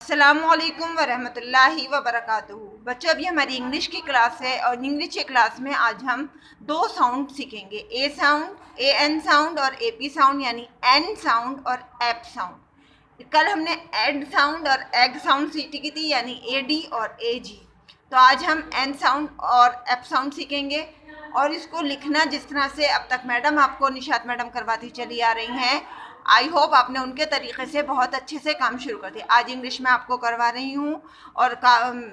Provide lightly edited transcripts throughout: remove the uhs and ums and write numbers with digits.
अस्सलामुअलैकुम वरहमतुल्लाहि वबरकातुहू। बच्चों, अभी हमारी इंग्लिश की क्लास है और इंग्लिश की क्लास में आज हम दो साउंड सीखेंगे, ए साउंड, ए एन साउंड और ए पी साउंड, यानी एन साउंड और एप साउंड। कल हमने एड साउंड और एग साउंड सीखी थी, यानी ए डी और ए जी। तो आज हम एन साउंड और एप साउंड सीखेंगे और इसको लिखना जिस तरह से अब तक मैडम आपको निशात मैडम करवाती चली आ रही हैं, आई होप आपने उनके तरीके से बहुत अच्छे से काम शुरू कर दिया। आज इंग्लिश में आपको करवा रही हूँ और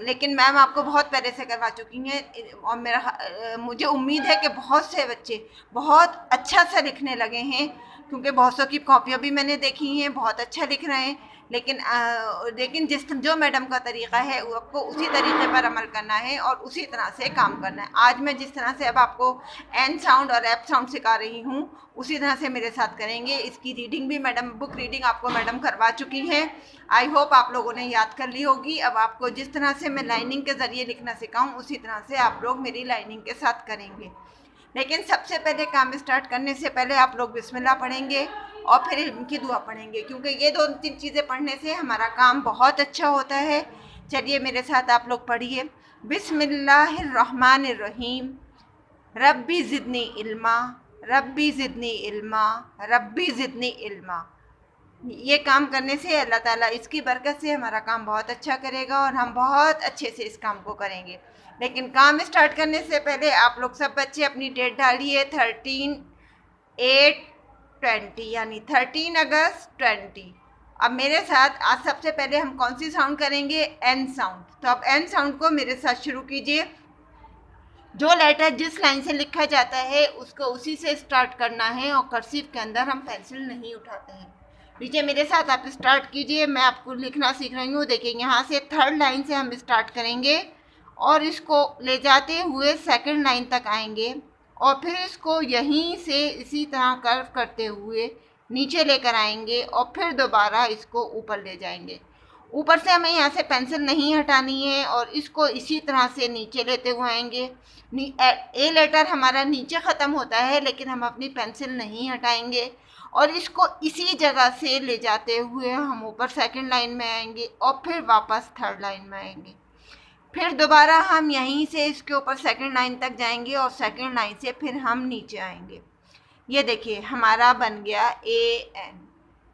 लेकिन मैम आपको बहुत पहले से करवा चुकी हैं और मुझे उम्मीद है कि बहुत से बच्चे बहुत अच्छा सा लिखने लगे हैं, क्योंकि बहुत सौ की कॉपियाँ भी मैंने देखी हैं, बहुत अच्छा लिख रहे हैं। लेकिन जो मैडम का तरीका है वो आपको उसी तरीके पर अमल करना है और उसी तरह से काम करना है। आज मैं जिस तरह से अब आपको एन साउंड और एप साउंड सिखा रही हूँ उसी तरह से मेरे साथ करेंगे। इसकी रीडिंग भी बुक रीडिंग आपको मैडम करवा चुकी हैं। आई होप आप लोगों ने याद कर ली होगी। अब आपको जिस तरह से मैं लाइनिंग के ज़रिए लिखना सिखाऊँ उसी तरह से आप लोग मेरी लाइनिंग के साथ करेंगे। लेकिन सबसे पहले काम स्टार्ट करने से पहले आप लोग बिस्मिल्लाह पढ़ेंगे और फिर इनकी दुआ पढ़ेंगे, क्योंकि ये दो तीन चीज़ें पढ़ने से हमारा काम बहुत अच्छा होता है। चलिए मेरे साथ आप लोग पढ़िए। बिस्मिल्लाहिर्रहमानिर्रहीम। रब्बी ज़िदनी इल्मा, रब्बी ज़िदनी इल्मा, रब्बी ज़िदनी इल्मा। ये काम करने से अल्लाह ताला इसकी बरकत से हमारा काम बहुत अच्छा करेगा और हम बहुत अच्छे से इस काम को करेंगे। लेकिन काम स्टार्ट करने से पहले आप लोग सब बच्चे अपनी डेट डालिए 13/8/20, यानी 13 अगस्त 20। अब मेरे साथ आज सबसे पहले हम कौन सी साउंड करेंगे? N sound. तो अब एन साउंड को मेरे साथ शुरू कीजिए। जो लेटर जिस लाइन से लिखा जाता है उसको उसी से स्टार्ट करना है और कर्सिव के अंदर हम पेंसिल नहीं उठाते हैं। लीजिए मेरे साथ आप स्टार्ट कीजिए, मैं आपको लिखना सीख रही हूँ। देखिए यहाँ से थर्ड लाइन से हम स्टार्ट करेंगे और इसको ले जाते हुए सेकंड लाइन तक आएंगे और फिर इसको यहीं से इसी तरह कर्व करते हुए नीचे लेकर आएंगे और फिर दोबारा इसको ऊपर ले जाएंगे। ऊपर से हमें यहाँ से पेंसिल नहीं हटानी है और इसको इसी तरह से नीचे लेते हुए आएंगे। ए लेटर हमारा नीचे ख़त्म होता है, लेकिन हम अपनी पेंसिल नहीं हटाएंगे और इसको इसी जगह से ले जाते हुए हम ऊपर सेकंड लाइन में आएंगे और फिर वापस थर्ड लाइन में आएंगे। फिर दोबारा हम यहीं से इसके ऊपर सेकंड लाइन तक जाएंगे और सेकंड लाइन से फिर हम नीचे आएंगे। ये देखिए हमारा बन गया ए एन।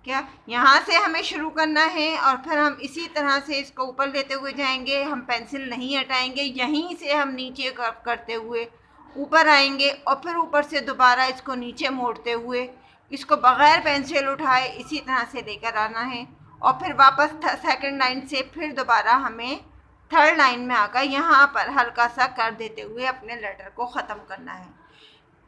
क्या यहाँ से हमें शुरू करना है और फिर हम इसी तरह से इसको ऊपर लेते हुए जाएंगे। हम पेंसिल नहीं हटाएंगे, यहीं से हम नीचे करते हुए ऊपर आएंगे और फिर ऊपर से दोबारा इसको नीचे मोड़ते हुए इसको बग़ैर पेंसिल उठाए इसी तरह से लेकर आना है और फिर वापस सेकंड लाइन से फिर दोबारा हमें थर्ड लाइन में आकर यहाँ पर हल्का सा कर देते हुए अपने लेटर को ख़त्म करना है।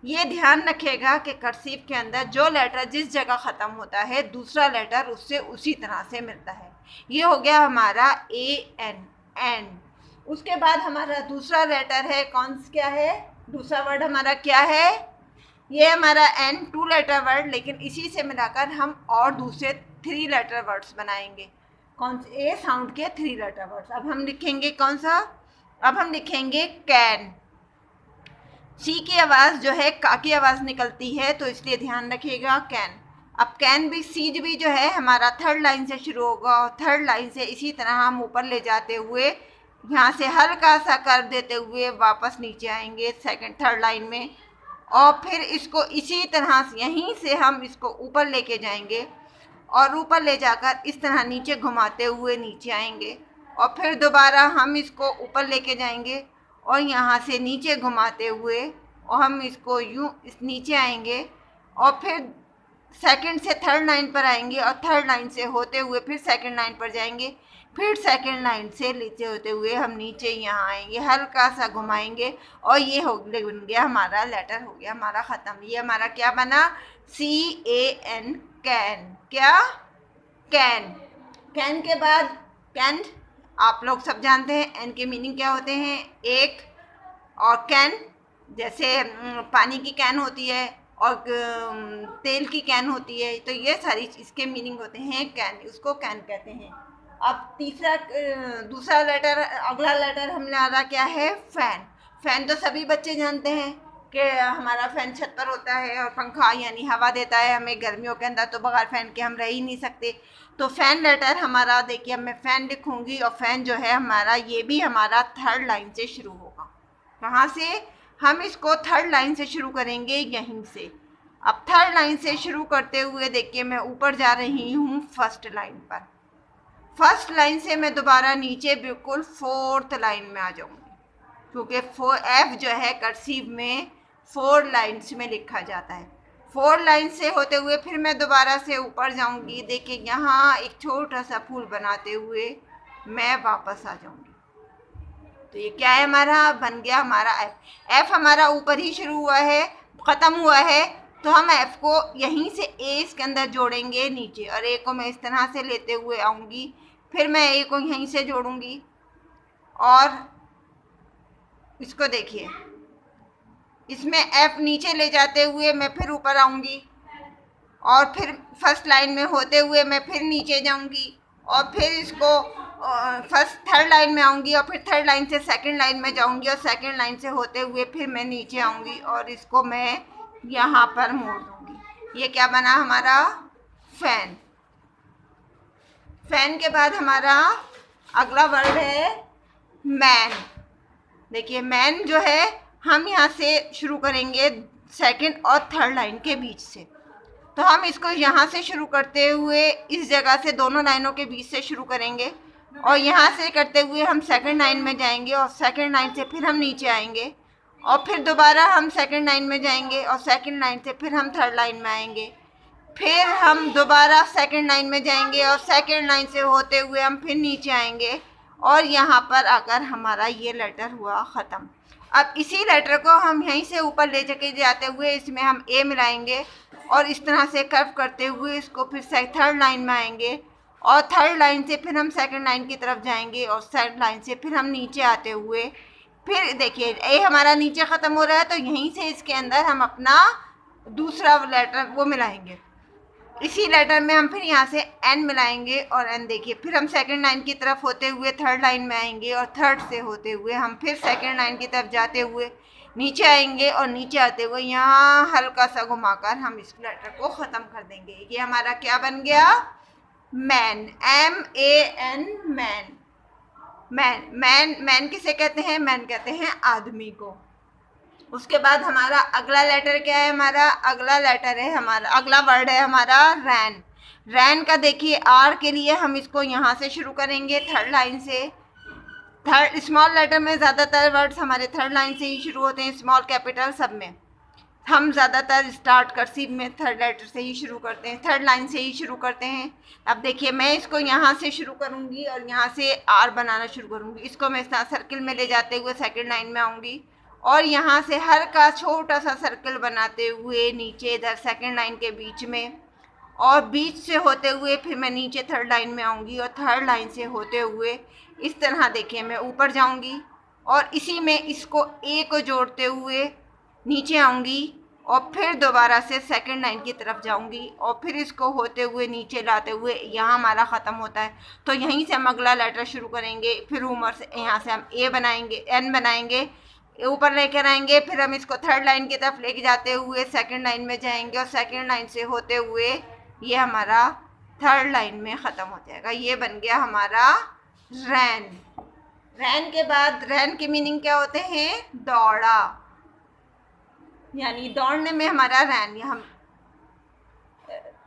ये ध्यान रखिएगा कि कर्सिव के अंदर जो लेटर जिस जगह ख़त्म होता है दूसरा लेटर उससे उसी तरह से मिलता है। ये हो गया हमारा ए एन, एन। उसके बाद हमारा दूसरा लेटर है क्या है? दूसरा वर्ड हमारा क्या है? ये हमारा एन 2 लेटर वर्ड, लेकिन इसी से मिलाकर हम और दूसरे 3 लेटर वर्ड्स बनाएंगे। कौन से? ए साउंड के 3 लेटर वर्ड्स। अब हम लिखेंगे कौन सा? अब हम लिखेंगे कैन। सी की आवाज़ जो है का की आवाज़ निकलती है, तो इसलिए ध्यान रखिएगा कैन। अब कैन भी सीज भी जो है हमारा थर्ड लाइन से शुरू होगा और थर्ड लाइन से इसी तरह हम ऊपर ले जाते हुए यहाँ से हल्का सा कर देते हुए वापस नीचे आएंगे थर्ड लाइन में और फिर इसको इसी तरह से यहीं से हम इसको ऊपर लेके जाएंगे और ऊपर ले जाकर इस तरह नीचे घुमाते हुए नीचे आएंगे और फिर दोबारा हम इसको ऊपर लेके जाएंगे और यहाँ से नीचे घुमाते हुए और हम इसको यूँ इस नीचे आएंगे और फिर सेकंड से थर्ड लाइन पर आएंगे और थर्ड लाइन से होते हुए फिर सेकंड लाइन पर जाएंगे, फिर सेकंड लाइन से नीचे होते हुए हम नीचे यहाँ आएंगे, हल्का सा घुमाएंगे और ये बन गया हमारा लेटर, हो गया हमारा ख़त्म। ये हमारा क्या बना? CAN, can. क्या? कैन। कैन के बाद कैन आप लोग सब जानते हैं एन के मीनिंग क्या होते हैं? एक। और कैन जैसे पानी की कैन होती है और तेल की कैन होती है, तो ये सारी इसके मीनिंग होते हैं कैन, उसको कैन कहते हैं। अब दूसरा लेटर, अगला लेटर हमारा क्या है? फैन। फैन तो सभी बच्चे जानते हैं। कि हमारा फ़ैन छत पर होता है और पंखा यानी हवा देता है हमें गर्मियों के अंदर, तो बगैर फ़ैन के हम रह ही नहीं सकते। तो फ़ैन लेटर हमारा, देखिए मैं फ़ैन लिखूँगी और फ़ैन जो है हमारा, ये भी हमारा थर्ड लाइन से शुरू होगा। कहाँ से? हम इसको थर्ड लाइन से शुरू करेंगे, यहीं से। अब थर्ड लाइन से शुरू करते हुए देखिए मैं ऊपर जा रही हूँ फर्स्ट लाइन पर। फर्स्ट लाइन से मैं दोबारा नीचे बिल्कुल फोर्थ लाइन में आ जाऊँगी, क्योंकि एफ जो है कर्सिव में 4 लाइन्स में लिखा जाता है। 4 लाइन से होते हुए फिर मैं दोबारा से ऊपर जाऊंगी। देखिए यहाँ एक छोटा सा फूल बनाते हुए मैं वापस आ जाऊंगी। तो ये क्या है हमारा? बन गया हमारा एफ। एफ हमारा ऊपर ही शुरू हुआ है, ख़त्म हुआ है, तो हम एफ को यहीं से ए इसके अंदर जोड़ेंगे नीचे, और ए को मैं इस तरह से लेते हुए आऊँगी, फिर मैं ए को यहीं से जोड़ूंगी और इसको देखिए इसमें एफ नीचे ले जाते हुए मैं फिर ऊपर आऊँगी, और फिर फर्स्ट लाइन में होते हुए मैं फिर नीचे जाऊँगी, और फिर इसको फर्स्ट थर्ड लाइन में आऊँगी, और फिर थर्ड लाइन से सेकंड लाइन में जाऊँगी, और सेकंड लाइन से होते हुए फिर मैं नीचे आऊँगी और इसको मैं यहाँ पर मोड़ दूँगी। ये क्या बना हमारा? फ़ैन। फ़ैन के बाद हमारा अगला वर्ड है मैन। देखिए मैन जो है हम यहाँ से शुरू करेंगे सेकंड और थर्ड लाइन के बीच से। तो हम इसको यहाँ से शुरू करते हुए इस जगह से दोनों लाइनों के बीच से शुरू करेंगे, और यहाँ से करते हुए हम सेकंड लाइन में जाएंगे, और सेकंड लाइन से फिर हम नीचे आएंगे, और फिर दोबारा हम सेकंड लाइन में जाएंगे, और सेकंड लाइन से फिर हम थर्ड लाइन में आएंगे, फिर हम दोबारा सेकंड लाइन में जाएंगे, और सेकंड लाइन से होते हुए हम फिर नीचे आएंगे, और यहाँ पर आकर हमारा ये लेटर हुआ ख़त्म। अब इसी लेटर को हम यहीं से ऊपर ले जाके जाते हुए इसमें हम ए मिलाएंगे, और इस तरह से कर्व करते हुए इसको फिर थर्ड लाइन में आएंगे, और थर्ड लाइन से फिर हम सेकंड लाइन की तरफ जाएंगे, और सेकंड लाइन से फिर हम नीचे आते हुए फिर देखिए ए हमारा नीचे ख़त्म हो रहा है, तो यहीं से इसके अंदर हम अपना दूसरा लेटर वो मिलाएंगे। इसी लेटर में हम फिर यहाँ से एन मिलाएंगे, और एन देखिए फिर हम सेकंड लाइन की तरफ होते हुए थर्ड लाइन में आएंगे, और थर्ड से होते हुए हम फिर सेकंड लाइन की तरफ जाते हुए नीचे आएंगे, और नीचे आते हुए यहाँ हल्का सा घुमाकर हम इस लेटर को ख़त्म कर देंगे। ये हमारा क्या बन गया? Man. MAN man. Man man man किसे कहते हैं? मैन कहते हैं आदमी को। उसके बाद हमारा अगला लेटर क्या है? हमारा अगला लेटर है, हमारा अगला वर्ड है हमारा रैन। रैन का देखिए आर के लिए हम इसको यहाँ से शुरू करेंगे थर्ड लाइन से। थर्ड स्मॉल लेटर में ज़्यादातर वर्ड्स हमारे थर्ड लाइन से ही शुरू होते हैं, स्मॉल कैपिटल सब में हम ज़्यादातर स्टार्ट कर्सिव में थर्ड लेटर से ही शुरू करते हैं, थर्ड लाइन से ही शुरू करते हैं। अब देखिए मैं इसको यहाँ से शुरू करूँगी और यहाँ से आर बनाना शुरू करूँगी। इसको मैं इस तरह सर्किल में ले जाते हुए सेकंड लाइन में आऊँगी, और यहाँ से हल्का छोटा सा सर्कल बनाते हुए नीचे इधर सेकंड लाइन के बीच में, और बीच से होते हुए फिर मैं नीचे थर्ड लाइन में आऊँगी, और थर्ड लाइन से होते हुए इस तरह देखिए मैं ऊपर जाऊँगी, और इसी में इसको ए को जोड़ते हुए नीचे आऊँगी, और फिर दोबारा से सेकंड लाइन की तरफ जाऊँगी, और फिर इसको होते हुए नीचे लाते हुए यहाँ हमारा ख़त्म होता है। तो यहीं से हम अगला लेटर शुरू करेंगे, फिर ऊपर से यहाँ से हम ए बनाएंगे, एन बनाएंगे, ऊपर लेकर आएंगे, फिर हम इसको थर्ड लाइन की तरफ लेके जाते हुए सेकंड लाइन में जाएंगे, और सेकंड लाइन से होते हुए ये हमारा थर्ड लाइन में ख़त्म हो जाएगा। ये बन गया हमारा रैन। रैन के बाद रैन के मीनिंग क्या होते हैं? दौड़ा, यानी दौड़ने में हमारा रैन। हम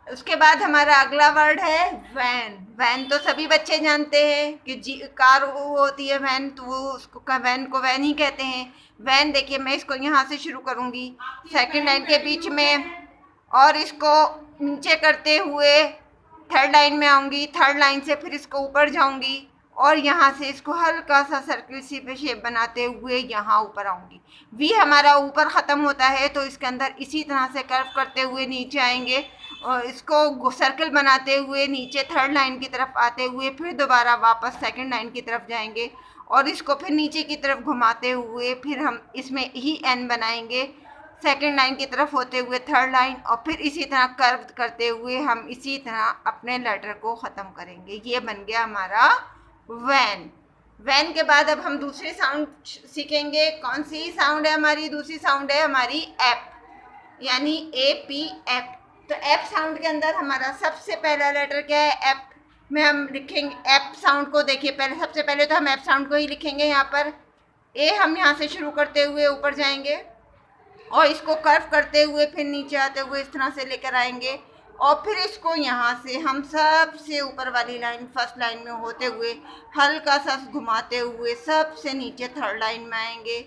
उसके बाद हमारा अगला वर्ड है वैन। वैन तो सभी बच्चे जानते हैं कि कार वो होती है वैन, तो वो उसको वैन को वैन ही कहते हैं। वैन देखिए मैं इसको यहाँ से शुरू करूँगी सेकंड लाइन के बीच में, और इसको नीचे करते हुए थर्ड लाइन में आऊँगी, थर्ड लाइन से फिर इसको ऊपर जाऊँगी, और यहाँ से इसको हल्का सा सर्किल सी पे शेप बनाते हुए यहाँ ऊपर आऊँगी। वी हमारा ऊपर ख़त्म होता है, तो इसके अंदर इसी तरह से कर्व करते हुए नीचे आएंगे, और इसको सर्कल बनाते हुए नीचे थर्ड लाइन की तरफ आते हुए फिर दोबारा वापस सेकंड लाइन की तरफ जाएंगे, और इसको फिर नीचे की तरफ घुमाते हुए फिर हम इसमें ही एन बनाएंगे, सेकंड लाइन की तरफ होते हुए थर्ड लाइन, और फिर इसी तरह कर्व करते हुए हम इसी तरह अपने लेटर को ख़त्म करेंगे। ये बन गया हमारा वैन। वैन के बाद अब हम दूसरी साउंड सीखेंगे। कौन सी साउंड है हमारी? दूसरी साउंड है हमारी एप, यानी AP, एप। तो एप साउंड के अंदर हमारा सबसे पहला लेटर क्या है? एप में हम लिखेंगे एप साउंड को। देखिए पहले, सबसे पहले तो हम एप साउंड को ही लिखेंगे। यहाँ पर ए हम यहाँ से शुरू करते हुए ऊपर जाएंगे और इसको कर्व करते हुए फिर नीचे आते हुए इस तरह से लेकर आएंगे और फिर इसको यहाँ से हम सबसे ऊपर वाली लाइन, फर्स्ट लाइन में होते हुए हल्का सा घुमाते हुए सबसे नीचे थर्ड लाइन में आएंगे।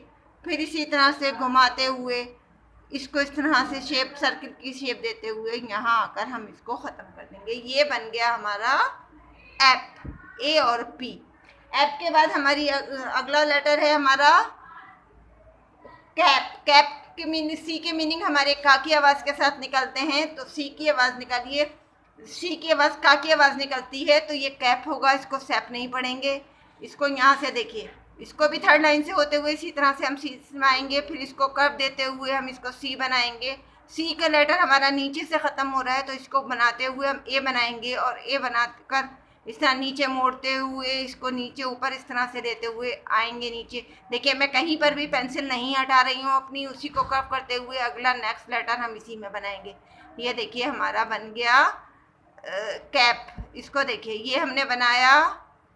फिर इसी तरह से घुमाते हुए इसको इस तरह से शेप, सर्किल की शेप देते हुए यहाँ आकर हम इसको ख़त्म कर देंगे। ये बन गया हमारा एप, ए और पी। एप के बाद हमारी अगला लेटर है हमारा कैप। कैप की मीनिंग, सी की मीनिंग हमारे का की आवाज़ के साथ निकलते हैं, तो सी की आवाज़ निकालिए। सी की आवाज़, का की आवाज़ निकलती है तो ये कैप होगा, इसको सैप नहीं पढ़ेंगे। इसको यहाँ से देखिए, इसको भी थर्ड लाइन से होते हुए इसी तरह से हम सी में आएंगे, फिर इसको कर्व देते हुए हम इसको सी बनाएंगे। सी का लेटर हमारा नीचे से ख़त्म हो रहा है तो इसको बनाते हुए हम ए बनाएंगे और ए बनाकर इस तरह नीचे मोड़ते हुए इसको नीचे ऊपर इस तरह से लेते हुए आएंगे नीचे। देखिए मैं कहीं पर भी पेंसिल नहीं हटा रही हूँ अपनी, उसी को कर्व करते हुए अगला नेक्स्ट लेटर हम इसी में बनाएंगे। ये देखिए हमारा बन गया कैप। इसको देखिए, ये हमने बनाया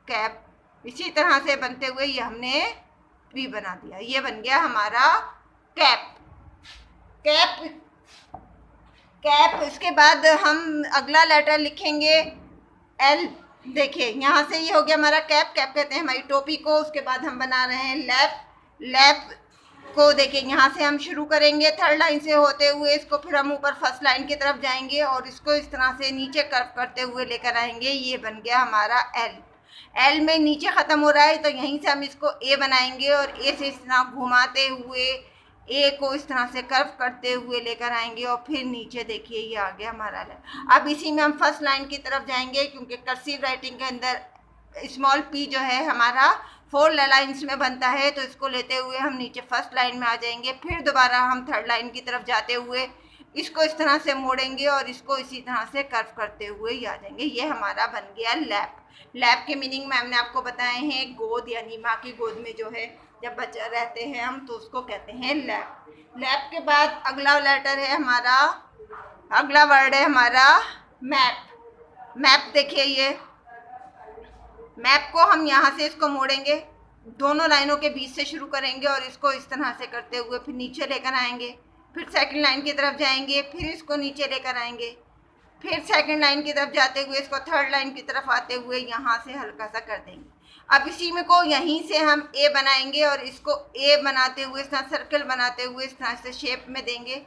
कैप, इसी तरह से बनते हुए ये हमने भी बना दिया। ये बन गया हमारा कैप। कैप कैप इसके बाद हम अगला लेटर लिखेंगे एल। देखिए यहाँ से ये हो गया हमारा कैप। कैप कहते हैं हमारी टोपी को। उसके बाद हम बना रहे हैं लैप। लैप को देखिए यहाँ से हम शुरू करेंगे थर्ड लाइन से होते हुए, इसको फिर हम ऊपर फर्स्ट लाइन की तरफ जाएंगे और इसको इस तरह से नीचे कर्व करते हुए लेकर आएंगे। ये बन गया हमारा एल। एल में नीचे ख़त्म हो रहा है तो यहीं से हम इसको ए बनाएंगे और ए से इस तरह घुमाते हुए ए को इस तरह से कर्व करते हुए लेकर आएंगे और फिर नीचे देखिए ये आ गया हमारा लाइन। अब इसी में हम फर्स्ट लाइन की तरफ जाएंगे क्योंकि कर्सिव राइटिंग के अंदर स्मॉल पी जो है हमारा 4 लाइन्स में बनता है, तो इसको लेते हुए हम नीचे फर्स्ट लाइन में आ जाएंगे। फिर दोबारा हम थर्ड लाइन की तरफ जाते हुए इसको इस तरह से मोड़ेंगे और इसको इसी तरह से कर्व करते हुए ही आ जाएंगे। ये हमारा बन गया लैप। लैप के मीनिंग मैम ने आपको बताए हैं, गोद, यानी माँ की गोद में जो है जब बच्चा रहते हैं हम तो उसको कहते हैं लैप। लैप के बाद अगला लेटर है हमारा, अगला वर्ड है हमारा मैप। मैप देखिए, ये मैप को हम यहाँ से इसको मोड़ेंगे, दोनों लाइनों के बीच से शुरू करेंगे और इसको इस तरह से करते हुए फिर नीचे लेकर आएंगे, फिर सेकंड लाइन की तरफ जाएंगे, फिर इसको नीचे लेकर आएंगे, फिर सेकंड लाइन की तरफ जाते हुए इसको थर्ड लाइन की तरफ आते हुए यहाँ से हल्का सा कर देंगे। अब इसी में को यहीं से हम ए बनाएंगे और इसको ए बनाते हुए इस तरह सर्कल बनाते हुए इस तरह से शेप में देंगे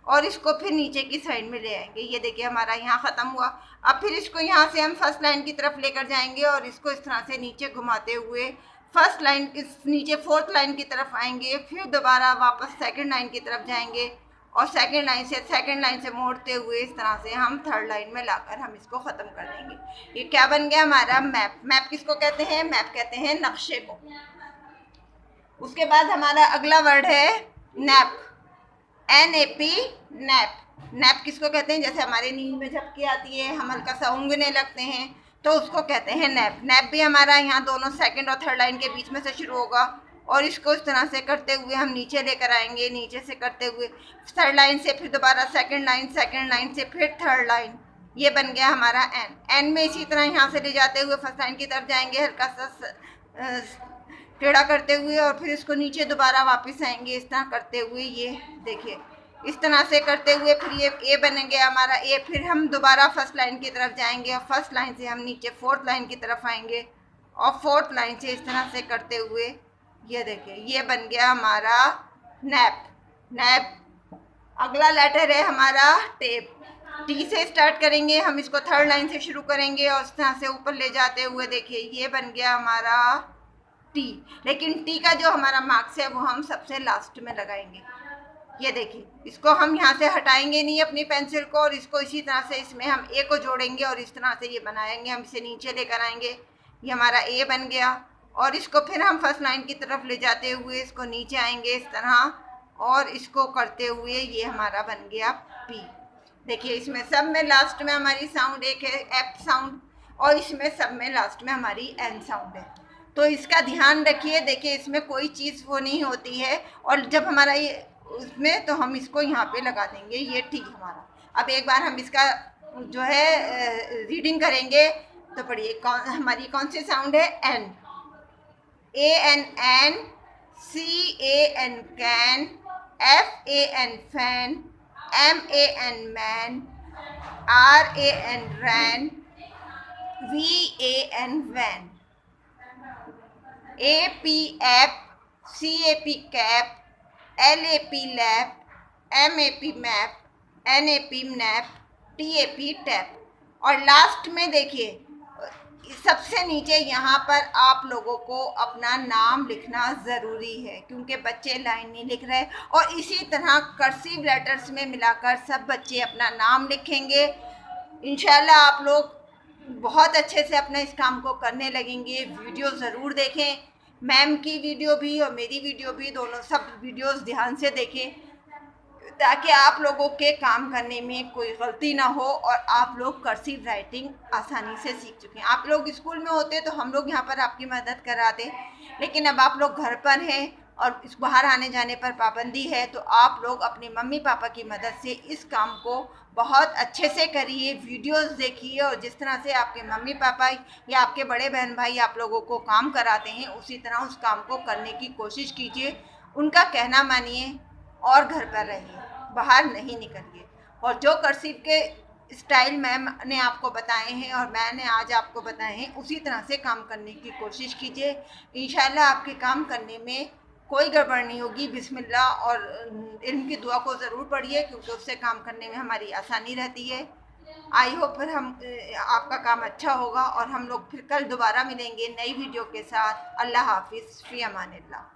और इसको फिर नीचे की साइड में ले आएंगे। ये देखिए हमारा यहाँ ख़त्म हुआ। अब फिर इसको यहाँ से हम फर्स्ट लाइन की तरफ लेकर जाएंगे और इसको इस तरह से नीचे घुमाते हुए फर्स्ट लाइन के नीचे फोर्थ लाइन की तरफ आएंगे, फिर दोबारा वापस सेकंड लाइन की तरफ जाएंगे और सेकंड लाइन से मोड़ते हुए इस तरह से हम थर्ड लाइन में लाकर हम इसको ख़त्म कर देंगे। ये क्या बन गया हमारा मैप। मैप किसको कहते हैं? मैप कहते हैं नक्शे को। उसके बाद हमारा अगला वर्ड है नैप, NAP, नैप। नैप किसको कहते हैं? जैसे हमारे नींद में झपकी आती है, हम हल्का सा ऊँघने लगते हैं तो उसको कहते हैं नैप। नैप भी हमारा यहाँ दोनों सेकंड और थर्ड लाइन के बीच में से शुरू होगा और इसको इस तरह से करते हुए हम नीचे लेकर आएंगे, नीचे से करते हुए थर्ड लाइन से फिर दोबारा सेकंड लाइन से फिर थर्ड लाइन। ये बन गया हमारा एन। एन में इसी तरह यहाँ से ले जाते हुए फर्स्ट लाइन की तरफ जाएंगे, हल्का सा टेढ़ा करते हुए और फिर इसको नीचे दोबारा वापस आएंगे इस तरह करते हुए। ये देखिए इस तरह से करते हुए फिर ये ए बन गया हमारा ए। फिर हम दोबारा फर्स्ट लाइन की तरफ जाएंगे और फर्स्ट लाइन से हम नीचे फोर्थ लाइन की तरफ आएंगे और फोर्थ लाइन से इस तरह से करते हुए ये देखिए ये बन गया हमारा नैप। नैप। अगला लेटर है हमारा टेप। टी से स्टार्ट करेंगे हम, इसको थर्ड लाइन से शुरू करेंगे और इस तरह से ऊपर ले जाते हुए देखिए ये बन गया हमारा टी। लेकिन टी का जो हमारा मार्क्स है वो हम सबसे लास्ट में लगाएंगे। ये देखिए इसको हम यहाँ से हटाएंगे नहीं अपनी पेंसिल को और इसको इसी तरह से इसमें हम ए को जोड़ेंगे और इस तरह से ये बनाएंगे। हम इसे नीचे लेकर आएंगे, ये हमारा ए बन गया और इसको फिर हम फर्स्ट लाइन की तरफ ले जाते हुए इसको नीचे आएंगे इस तरह और इसको करते हुए ये हमारा बन गया पी। देखिए इसमें सब में लास्ट में हमारी साउंड एक है एफ साउंड और इसमें सब में लास्ट में हमारी एन साउंड है। तो इसका ध्यान रखिए। देखिए इसमें कोई चीज़ वो नहीं होती है, और जब हमारा ये उसमें, तो हम इसको यहाँ पे लगा देंगे, ये ठीक हमारा। अब एक बार हम इसका जो है रीडिंग करेंगे। तो पढ़िए, हमारी कौन सी साउंड है? N. A N an, C A N can, F A N fan, M A N man, R A N ran, V A N van, A P app, C A P cap, L A P lap, M A P map, N A P nap, T A P tap. और last में देखिए सबसे नीचे यहाँ पर आप लोगों को अपना नाम लिखना ज़रूरी है, क्योंकि बच्चे लाइन नहीं लिख रहे। और इसी तरह कर्सिव लेटर्स में मिलाकर सब बच्चे अपना नाम लिखेंगे। इंशाल्लाह आप लोग बहुत अच्छे से अपना इस काम को करने लगेंगे। वीडियो ज़रूर देखें, मैम की वीडियो भी और मेरी वीडियो भी, दोनों सब वीडियोस ध्यान से देखें, ताकि आप लोगों के काम करने में कोई गलती ना हो और आप लोग कर्सिव राइटिंग आसानी से सीख चुके हैं। आप लोग स्कूल में होते तो हम लोग यहाँ पर आपकी मदद कराते, लेकिन अब आप लोग घर पर हैं और इस बाहर आने जाने पर पाबंदी है, तो आप लोग अपने मम्मी पापा की मदद से इस काम को बहुत अच्छे से करिए। वीडियोस देखिए, और जिस तरह से आपके मम्मी पापा या आपके बड़े बहन भाई आप लोगों को काम कराते हैं, उसी तरह उस काम को करने की कोशिश कीजिए। उनका कहना मानिए और घर पर रहिए, बाहर नहीं निकलिए। और जो कर्सिव के स्टाइल मैम ने आपको बताए हैं और मैंने आज आपको बताए हैं, उसी तरह से काम करने की कोशिश कीजिए। इंशाल्लाह आपके काम करने में कोई गड़बड़ नहीं होगी। बिस्मिल्लाह और इल्म की दुआ को ज़रूर पढ़िए, क्योंकि उससे काम करने में हमारी आसानी रहती है। आई होप फिर हम आपका काम अच्छा होगा, और हम लोग फिर कल दोबारा मिलेंगे नई वीडियो के साथ। अल्लाह हाफिज़, फ़ी अमानिल्लाह।